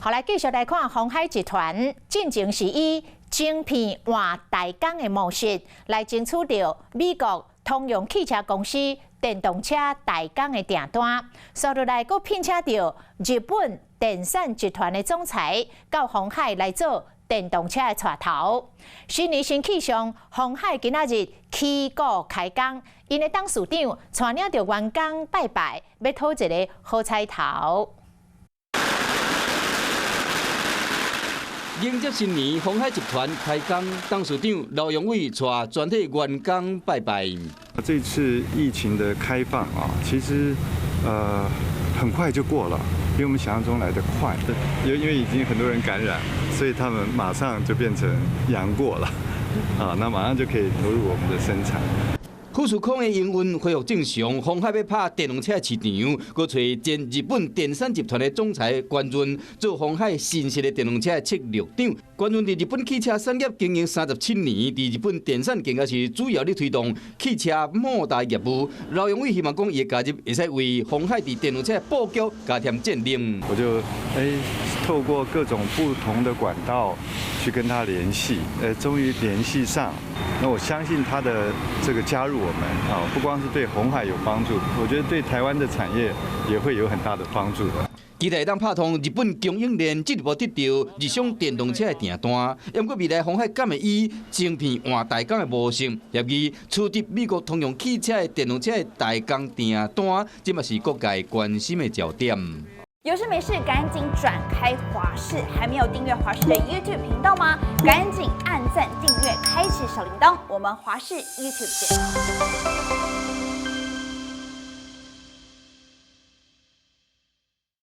好，来继续来看鸿海集团进前是以晶片换代工的模式来争取到美国通用汽车公司电动车代工的订单，所以来佫聘请到日本电产集团的总裁到鸿海来做电动车的带头。新年新气象，鸿海今仔日起股开工，因的董事长带领着员工拜拜，要讨一个好彩头。 迎接新年，鸿海集团开工，董事长刘永伟带全体员工拜拜。这次疫情的开放啊，其实很快就过了，比我们想象中来得快。因为已经很多人感染，所以他们马上就变成阳过了，啊，那马上就可以投入我们的生产。 富士康的营运恢复正常，鸿海要拍电动车市场，佮找前日本电产集团的总裁关润做鸿海新式的电动车策略长。关润伫日本汽车产业经营37年，伫日本电产更加是主要咧推动汽车莫大业务。刘永伟希望讲伊的加入会使为鸿海伫电动车布局加添战力。我就透过各种不同的管道去跟他联系，终于联系上。那我相信他的这个加入我们啊，不光是对鸿海有帮助，我觉得对台湾的产业也会有很大的帮助的。 期待当拍通日本供应链进一步得到日商电动车的订单，不过未来鸿海敢会以晶片换代工的模式，协议取得美国通用汽车的电动车的代工订单，这嘛是各界关心的焦点。有事没事赶紧转开华视，还没有订阅华视的 YouTube 频道吗？赶紧按赞、订阅、开启小铃铛，我们华视 YouTube 见。